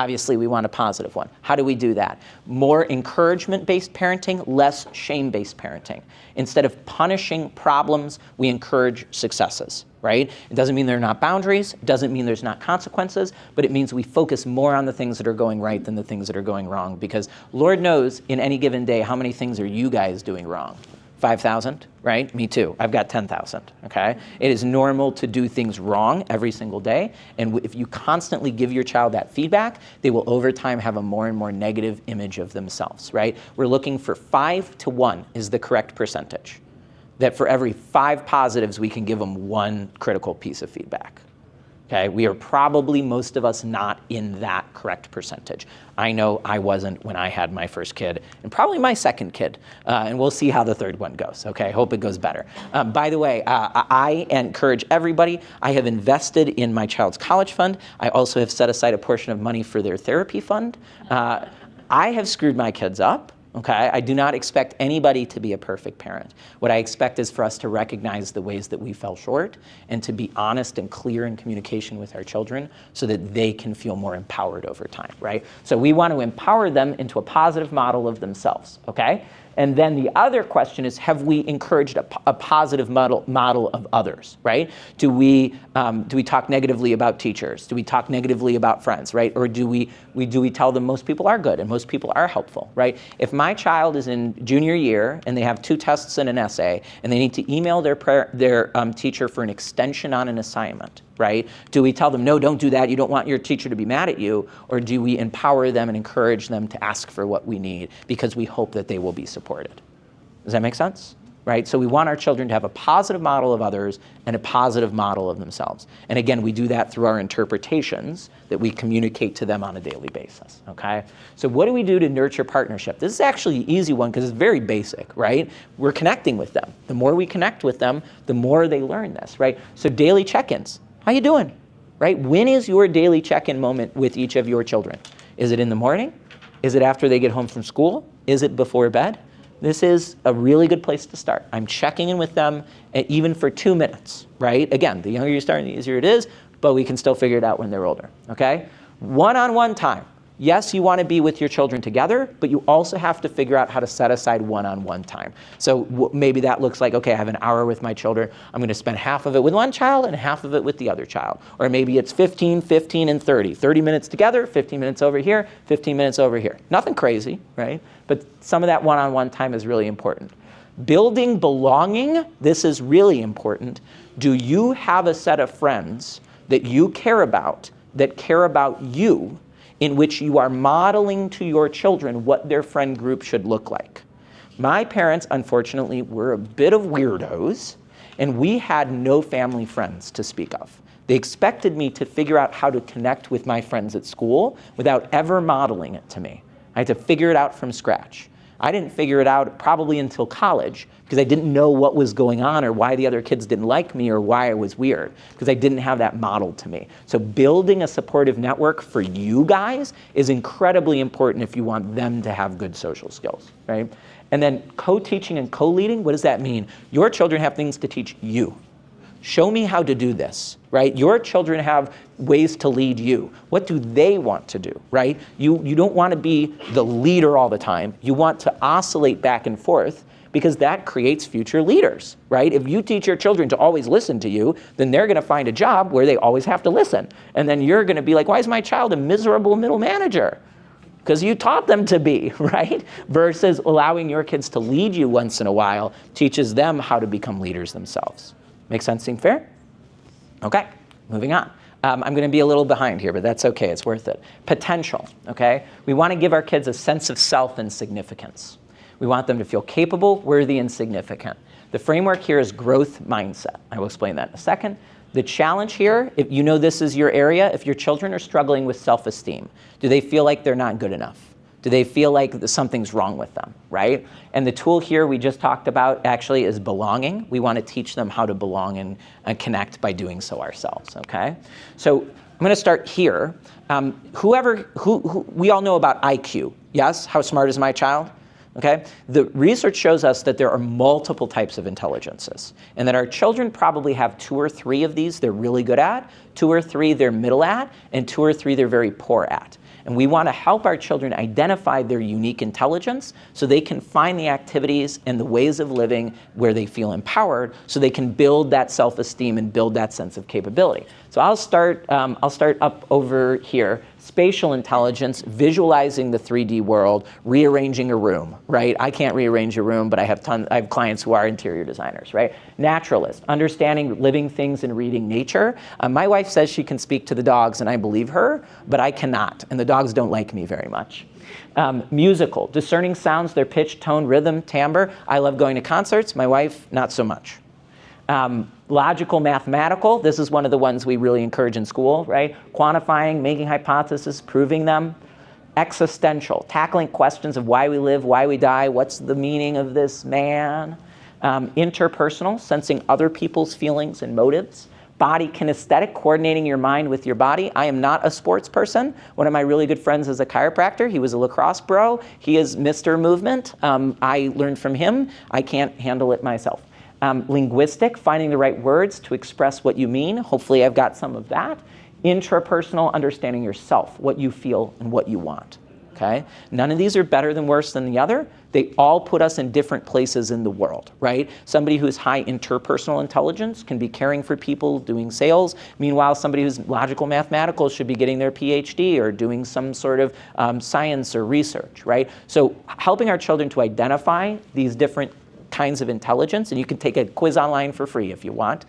Obviously, we want a positive one. How do we do that? More encouragement-based parenting, less shame-based parenting. Instead of punishing problems, we encourage successes, right? It doesn't mean there are not boundaries, it doesn't mean there's not consequences, but it means we focus more on the things that are going right than the things that are going wrong, because Lord knows in any given day, how many things are you guys doing wrong? 5,000, right? Me too. I've got 10,000, okay? It is normal to do things wrong every single day, and if you constantly give your child that feedback, they will over time have a more and more negative image of themselves, right? We're looking for 5 to 1 is the correct percentage. That for every 5 positives, we can give them 1 critical piece of feedback. Okay, we are probably, most of us, not in that correct percentage. I know I wasn't when I had my first kid, and probably my second kid, and we'll see how the third one goes, okay? Hope it goes better. By the way, I encourage everybody, I have invested in my child's college fund. I also have set aside a portion of money for their therapy fund. I have screwed my kids up. Okay, I do not expect anybody to be a perfect parent. What I expect is for us to recognize the ways that we fell short and to be honest and clear in communication with our children so that they can feel more empowered over time, right? So we want to empower them into a positive model of themselves, okay? And then the other question is, have we encouraged a positive model of others, right? Do we talk negatively about teachers? Do we talk negatively about friends, right? Or do we tell them most people are good and most people are helpful, right? If my child is in junior year and they have 2 tests and an essay and they need to email their teacher for an extension on an assignment, right? Do we tell them, no, don't do that, you don't want your teacher to be mad at you? Or do we empower them and encourage them to ask for what we need because we hope that they will be supported? Does that make sense? Right? So we want our children to have a positive model of others and a positive model of themselves. And again, we do that through our interpretations that we communicate to them on a daily basis, okay? So what do we do to nurture partnership? This is actually an easy one because it's very basic, right? We're connecting with them. The more we connect with them, the more they learn this, right? So daily check-ins. How you doing? Right? When is your daily check-in moment with each of your children? Is it in the morning? Is it after they get home from school? Is it before bed? This is a really good place to start. I'm checking in with them even for 2 minutes, right? Again, the younger you start, the easier it is, but we can still figure it out when they're older, okay? One-on-one time. Yes, you want to be with your children together, but you also have to figure out how to set aside one-on-one time. So maybe that looks like, okay, I have an hour with my children. I'm going to spend half of it with one child and half of it with the other child. Or maybe it's 15, 15, and 30. 30 minutes together, 15 minutes over here, 15 minutes over here. Nothing crazy, right? But some of that one-on-one time is really important. Building belonging, this is really important. Do you have a set of friends that you care about, that care about you, in which you are modeling to your children what their friend group should look like? My parents, unfortunately, were a bit of weirdos, and we had no family friends to speak of. They expected me to figure out how to connect with my friends at school without ever modeling it to me. I had to figure it out from scratch. I didn't figure it out probably until college because I didn't know what was going on or why the other kids didn't like me or why I was weird, because I didn't have that modeled to me. So building a supportive network for you guys is incredibly important if you want them to have good social skills, right? And then co-teaching and co-leading, what does that mean? Your children have things to teach you. Show me how to do this, right? Your children have ways to lead you. What do they want to do, right? You don't want to be the leader all the time. You want to oscillate back and forth because that creates future leaders, right? If you teach your children to always listen to you, then they're going to find a job where they always have to listen. And then you're going to be like, why is my child a miserable middle manager? Because you taught them to be, right? Versus allowing your kids to lead you once in a while teaches them how to become leaders themselves. Make sense? Seem fair? Okay, moving on. I'm going to be a little behind here, but that's okay. It's worth it. Potential, okay? We want to give our kids a sense of self and significance. We want them to feel capable, worthy, and significant. The framework here is growth mindset. I will explain that in a second. The challenge here, if you know this is your area, if your children are struggling with self-esteem, do they feel like they're not good enough? Do they feel like something's wrong with them, right? And the tool here we just talked about actually is belonging. We want to teach them how to belong and connect by doing so ourselves, okay? So I'm going to start here. Who we all know about IQ, yes? How smart is my child? Okay? The research shows us that there are multiple types of intelligences, and that our children probably have 2 or 3 of these they're really good at, 2 or 3 they're middle at, and 2 or 3 they're very poor at. And we want to help our children identify their unique intelligence so they can find the activities and the ways of living where they feel empowered, so they can build that self-esteem and build that sense of capability. So I'll start up over here. Spatial intelligence, visualizing the 3D world, rearranging a room, right? I can't rearrange a room, but I have clients who are interior designers, right? Naturalist, understanding living things and reading nature. My wife says she can speak to the dogs, and I believe her, but I cannot, and the dogs don't like me very much. Musical, discerning sounds, their pitch, tone, rhythm, timbre. I love going to concerts. My wife, not so much. Logical, mathematical, this is one of the ones we really encourage in school, right? Quantifying, making hypotheses, proving them. Existential, tackling questions of why we live, why we die, what's the meaning of this man. Interpersonal, sensing other people's feelings and motives. Body kinesthetic, coordinating your mind with your body. I am not a sports person. One of my really good friends is a chiropractor. He was a lacrosse bro. He is Mr. Movement. I learned from him. I can't handle it myself. Linguistic, finding the right words to express what you mean. Hopefully I've got some of that. Intrapersonal, understanding yourself, what you feel and what you want. Okay? None of these are better than worse than the other. They all put us in different places in the world, right? Somebody who's high interpersonal intelligence can be caring for people, doing sales. Meanwhile, somebody who's logical mathematical should be getting their PhD or doing some sort of science or research, right? So helping our children to identify these different kinds of intelligence, and you can take a quiz online for free if you want,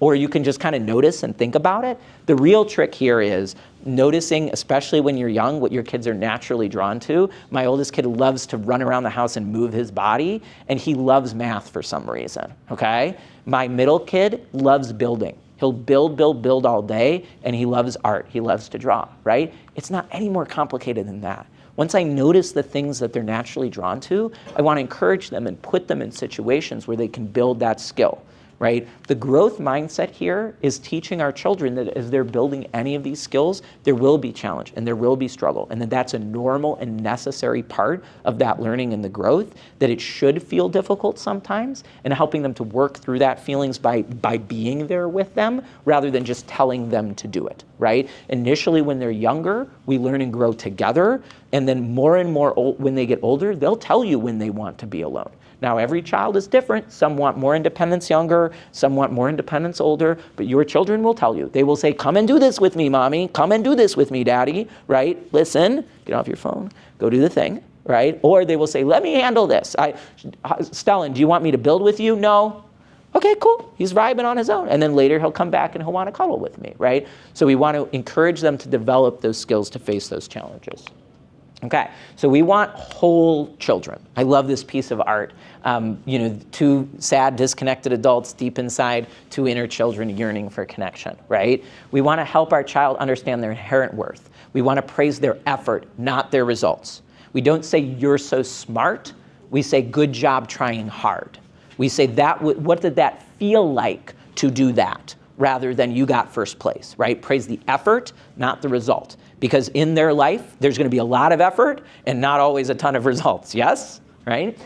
or you can just kind of notice and think about it. The real trick here is noticing, especially when you're young, what your kids are naturally drawn to. My oldest kid loves to run around the house and move his body, and he loves math for some reason, okay? My middle kid loves building. He'll build all day, and he loves art. He loves to draw, right? It's not any more complicated than that. Once I notice the things that they're naturally drawn to, I want to encourage them and put them in situations where they can build that skill, right? The growth mindset here is teaching our children that as they're building any of these skills, there will be challenge and there will be struggle, and that that's a normal and necessary part of that learning and the growth, that it should feel difficult sometimes, and helping them to work through that feelings by being there with them rather than just telling them to do it, right? Initially, when they're younger, we learn and grow together, and then more and more when they get older, they'll tell you when they want to be alone. Now, every child is different. Some want more independence younger, some want more independence older, but your children will tell you. They will say, come and do this with me, mommy. Come and do this with me, daddy, right? Listen, get off your phone, go do the thing, right? Or they will say, let me handle this. Stellan, do you want me to build with you? No. Okay, cool. He's vibing on his own. And then later he'll come back and he'll want to cuddle with me, right? So we want to encourage them to develop those skills to face those challenges. Okay, so we want whole children. I love this piece of art. Two sad, disconnected adults deep inside, two inner children yearning for connection, right? We want to help our child understand their inherent worth. We want to praise their effort, not their results. We don't say, you're so smart. We say, good job trying hard. We say, what did that feel like to do that? Rather than you got first place, right? Praise the effort, not the result. Because in their life, there's going to be a lot of effort and not always a ton of results, yes? Right?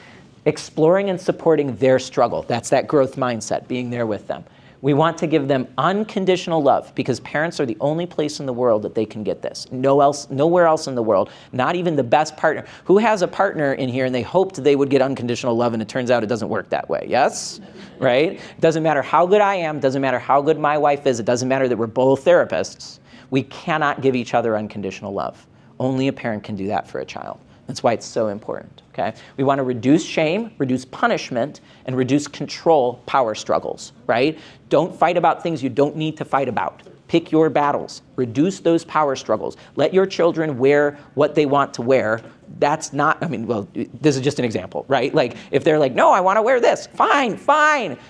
Exploring and supporting their struggle. That's that growth mindset, being there with them. We want to give them unconditional love because parents are the only place in the world that they can get this. Nowhere else in the world, not even the best partner. Who has a partner in here and they hoped they would get unconditional love and it turns out it doesn't work that way, yes? Right? It doesn't matter how good I am, doesn't matter how good my wife is, it doesn't matter that we're both therapists. We cannot give each other unconditional love. Only a parent can do that for a child. That's why it's so important, okay? We want to reduce shame, reduce punishment, and reduce control power struggles, right? Don't fight about things you don't need to fight about. Pick your battles. Reduce those power struggles. Let your children wear what they want to wear. That's not, this is just an example, right? Like, if they're like, no, I want to wear this. Fine.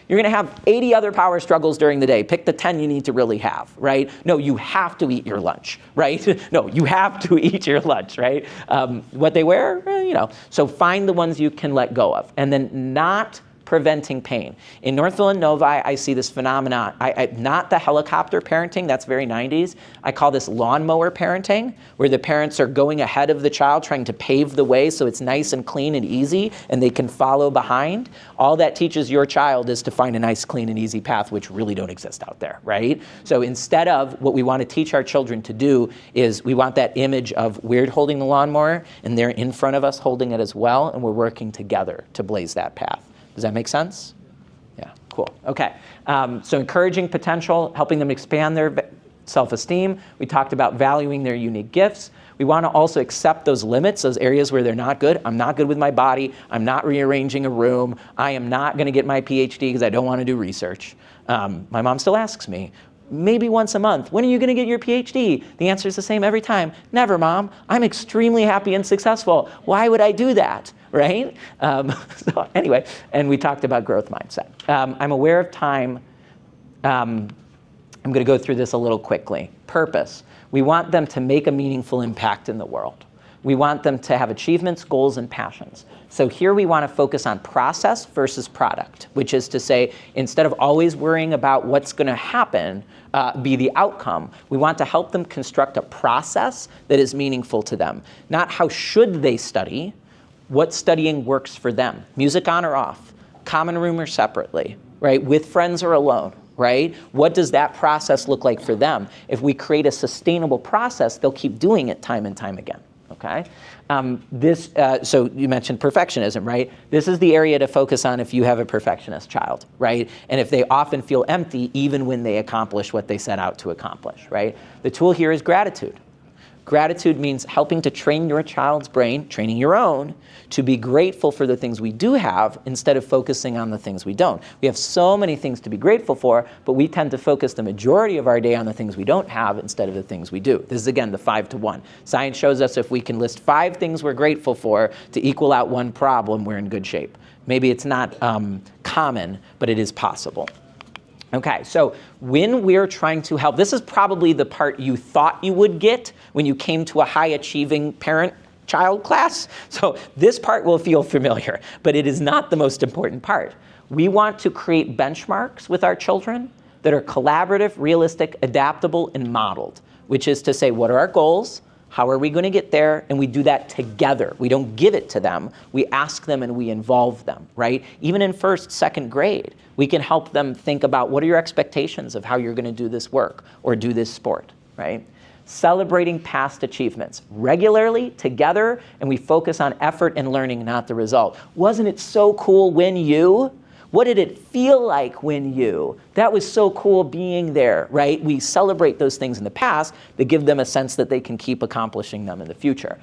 You're going to have 80 other power struggles during the day. Pick the 10 you need to really have, right? No, you have to eat your lunch, right? No, you have to eat your lunch, right? What they wear, So find the ones you can let go of. And then not preventing pain. In Northville and Novi, I see this phenomenon. Not the helicopter parenting, that's very 90s. I call this lawnmower parenting, where the parents are going ahead of the child, trying to pave the way so it's nice and clean and easy, and they can follow behind. All that teaches your child is to find a nice, clean, and easy path, which really don't exist out there, right? So instead of what we want to teach our children to do is we want that image of we're holding the lawnmower, and they're in front of us holding it as well, and we're working together to blaze that path. Does that make sense? Yeah, cool. Okay, so encouraging potential, helping them expand their self-esteem. We talked about valuing their unique gifts. We want to also accept those limits, those areas where they're not good. I'm not good with my body. I'm not rearranging a room. I am not going to get my PhD because I don't want to do research. My mom still asks me, maybe once a month, when are you going to get your PhD? The answer is the same every time. Never, Mom. I'm extremely happy and successful. Why would I do that, right? So anyway, and we talked about growth mindset. I'm aware of time. I'm going to go through this a little quickly. Purpose. We want them to make a meaningful impact in the world. We want them to have achievements, goals, and passions. So here we want to focus on process versus product, which is to say, instead of always worrying about what's going to happen, be the outcome, we want to help them construct a process that is meaningful to them. Not how should they study, what studying works for them. Music on or off, common room or separately, right? With friends or alone. Right? What does that process look like for them? If we create a sustainable process, they'll keep doing it time and time again. Okay? So you mentioned perfectionism, right? This is the area to focus on if you have a perfectionist child, right? And if they often feel empty even when they accomplish what they set out to accomplish, right? The tool here is gratitude. Gratitude means helping to train your child's brain, training your own, to be grateful for the things we do have instead of focusing on the things we don't. We have so many things to be grateful for, but we tend to focus the majority of our day on the things we don't have instead of the things we do. This is, again, the 5 to 1. Science shows us if we can list 5 things we're grateful for to equal out 1 problem, we're in good shape. Maybe it's not common, but it is possible. Okay, so when we're trying to help, this is probably the part you thought you would get when you came to a high-achieving parent-child class. So this part will feel familiar, but it is not the most important part. We want to create benchmarks with our children that are collaborative, realistic, adaptable, and modeled, which is to say, what are our goals? How are we going to get there? And we do that together. We don't give it to them. We ask them and we involve them, right? Even in 1st, 2nd grade, we can help them think about what are your expectations of how you're going to do this work or do this sport, right? Celebrating past achievements regularly together, and we focus on effort and learning, not the result. Wasn't it so cool when you? What did it feel like when you? That was so cool being there, right? We celebrate those things in the past that give them a sense that they can keep accomplishing them in the future.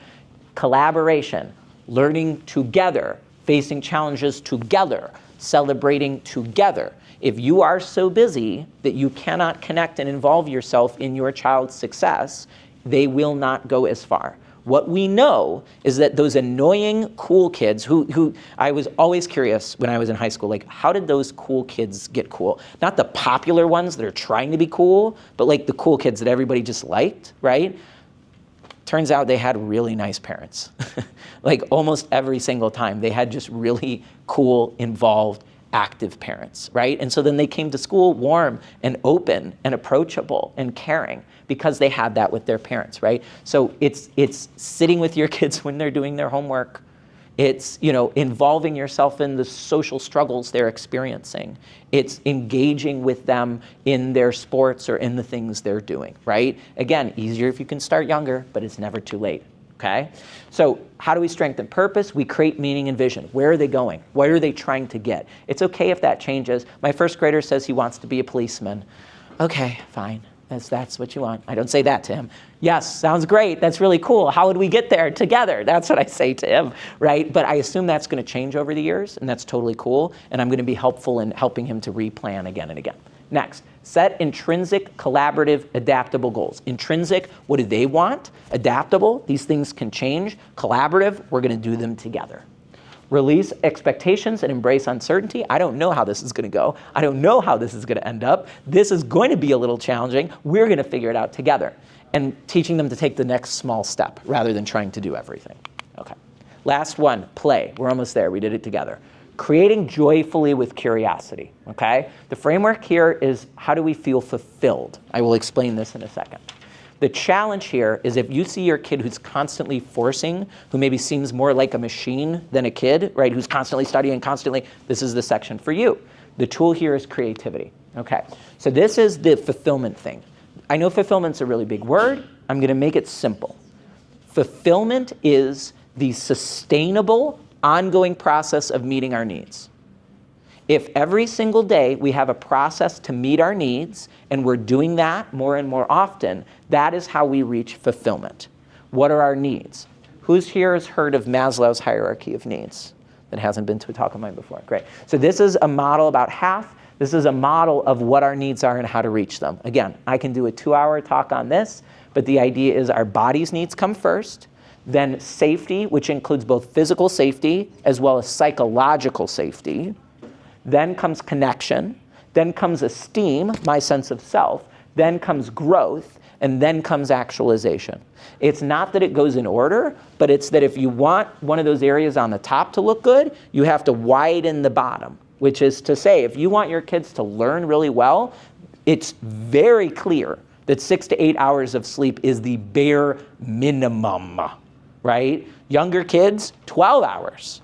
Collaboration, learning together, facing challenges together, celebrating together. If you are so busy that you cannot connect and involve yourself in your child's success, they will not go as far. What we know is that those annoying cool kids who I was always curious when I was in high school, like how did those cool kids get cool? Not the popular ones that are trying to be cool, but like the cool kids that everybody just liked, right? Turns out they had really nice parents. Like almost every single time, they had just really cool, involved, active parents, right? And so then they came to school warm and open and approachable and caring because they had that with their parents, right? So it's sitting with your kids when they're doing their homework. It's, involving yourself in the social struggles they're experiencing. It's engaging with them in their sports or in the things they're doing, right? Again, easier if you can start younger, but it's never too late, okay? So how do we strengthen purpose? We create meaning and vision. Where are they going? What are they trying to get? It's okay if that changes. My 1st grader says he wants to be a policeman. Okay, fine. That's what you want. I don't say that to him. Yes, sounds great. That's really cool. How would we get there together? That's what I say to him, right? But I assume that's going to change over the years, and that's totally cool. And I'm going to be helpful in helping him to replan again and again. Next, set intrinsic, collaborative, adaptable goals. Intrinsic, what do they want? Adaptable, these things can change. Collaborative, we're going to do them together. Release expectations and embrace uncertainty. I don't know how this is going to go. I don't know how this is going to end up. This is going to be a little challenging. We're going to figure it out together. And teaching them to take the next small step rather than trying to do everything. Okay. Last one, play. We're almost there. We did it together. Creating joyfully with curiosity, okay? The framework here is how do we feel fulfilled? I will explain this in a second. The challenge here is if you see your kid who's constantly forcing, who maybe seems more like a machine than a kid, right? Who's constantly studying, constantly, this is the section for you. The tool here is creativity, okay? So this is the fulfillment thing. I know fulfillment's a really big word. I'm gonna make it simple. Fulfillment is the sustainable, ongoing process of meeting our needs. If every single day we have a process to meet our needs and we're doing that more and more often, that is how we reach fulfillment. What are our needs? Who's here has heard of Maslow's hierarchy of needs? That hasn't been to a talk of mine before, great. So this is a model, about half. This is a model of what our needs are and how to reach them. Again, I can do a 2-hour talk on this, but the idea is our body's needs come first, then safety, which includes both physical safety as well as psychological safety. Then comes connection. Then comes esteem, my sense of self. Then comes growth. And then comes actualization. It's not that it goes in order, but it's that if you want one of those areas on the top to look good, you have to widen the bottom, which is to say, if you want your kids to learn really well, it's very clear that 6 to 8 hours of sleep is the bare minimum, right? Younger kids, 12 hours.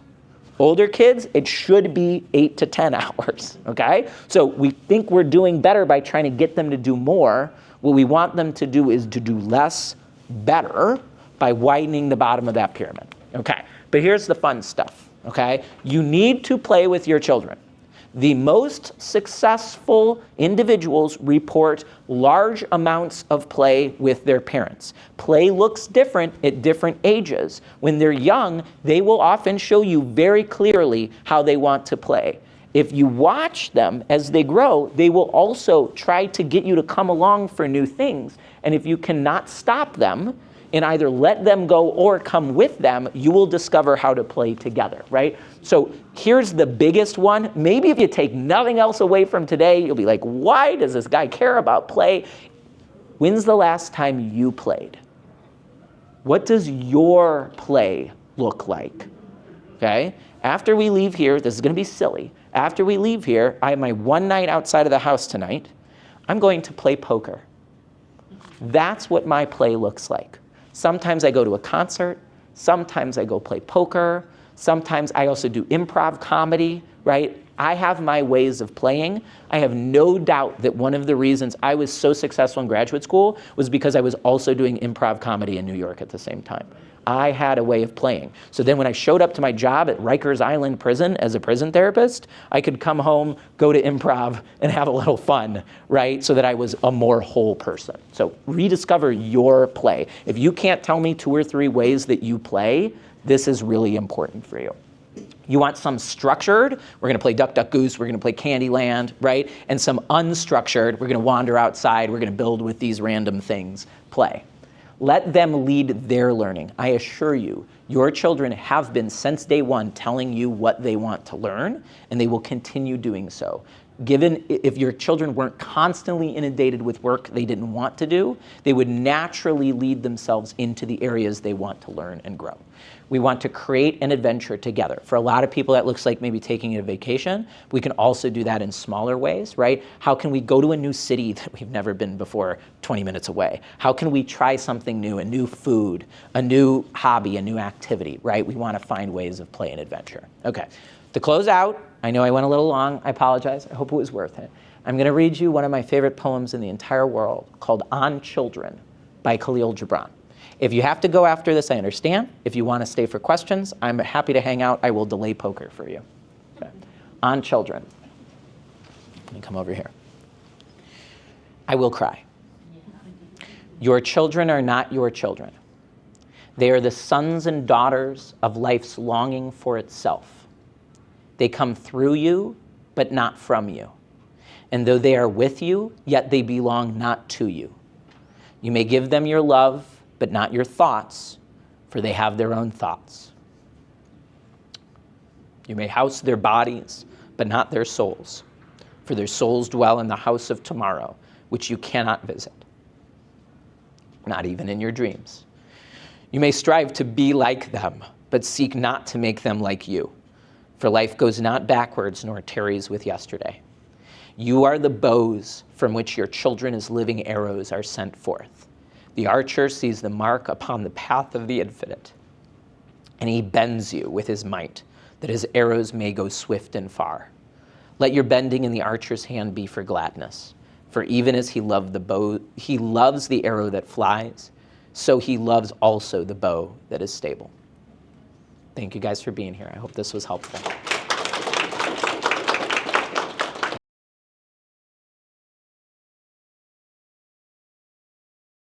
Older kids, it should be 8 to 10 hours, okay? So we think we're doing better by trying to get them to do more. What we want them to do is to do less better by widening the bottom of that pyramid, okay? But here's the fun stuff, okay? You need to play with your children. The most successful individuals report large amounts of play with their parents. Play looks different at different ages. When they're young, they will often show you very clearly how they want to play. If you watch them as they grow, they will also try to get you to come along for new things. And if you cannot stop them and either let them go or come with them, you will discover how to play together, right? So here's the biggest one. Maybe if you take nothing else away from today, you'll be like, why does this guy care about play? When's the last time you played? What does your play look like? Okay? After we leave here, this is gonna be silly. After we leave here, I have my one night outside of the house tonight. I'm going to play poker. That's what my play looks like. Sometimes I go to a concert. Sometimes I go play poker. Sometimes I also do improv comedy, right? I have my ways of playing. I have no doubt that one of the reasons I was so successful in graduate school was because I was also doing improv comedy in New York at the same time. I had a way of playing. So then when I showed up to my job at Rikers Island Prison as a prison therapist, I could come home, go to improv, and have a little fun, right? So that I was a more whole person. So rediscover your play. If you can't tell me 2 or 3 ways that you play, this is really important for you. You want some structured, we're gonna play Duck, Duck, Goose, we're gonna play Candyland, right? And some unstructured, we're gonna wander outside, we're gonna build with these random things, play. Let them lead their learning. I assure you, your children have been since day one telling you what they want to learn, and they will continue doing so. Given if your children weren't constantly inundated with work they didn't want to do, they would naturally lead themselves into the areas they want to learn and grow. We want to create an adventure together. For a lot of people, that looks like maybe taking a vacation. We can also do that in smaller ways, right? How can we go to a new city that we've never been before 20 minutes away? How can we try something new, a new food, a new hobby, a new activity, right? We want to find ways of play and adventure. Okay, to close out, I know I went a little long, I apologize, I hope it was worth it. I'm gonna read you one of my favorite poems in the entire world called On Children by Khalil Gibran. If you have to go after this, I understand. If you want to stay for questions, I'm happy to hang out. I will delay poker for you. Okay. On children. Let me come over here. I will cry. Your children are not your children. They are the sons and daughters of life's longing for itself. They come through you, but not from you. And though they are with you, yet they belong not to you. You may give them your love, but not your thoughts, for they have their own thoughts. You may house their bodies, but not their souls, for their souls dwell in the house of tomorrow, which you cannot visit, not even in your dreams. You may strive to be like them, but seek not to make them like you, For life goes not backwards nor tarries with yesterday. You are the bows from which your children as living arrows are sent forth. The archer sees the mark upon the path of the infinite, and he bends you with his might, that his arrows may go swift and far. Let your bending in the archer's hand be for gladness, for even as he loves the arrow that flies, so he loves also the bow that is stable. Thank you guys for being here. I hope this was helpful.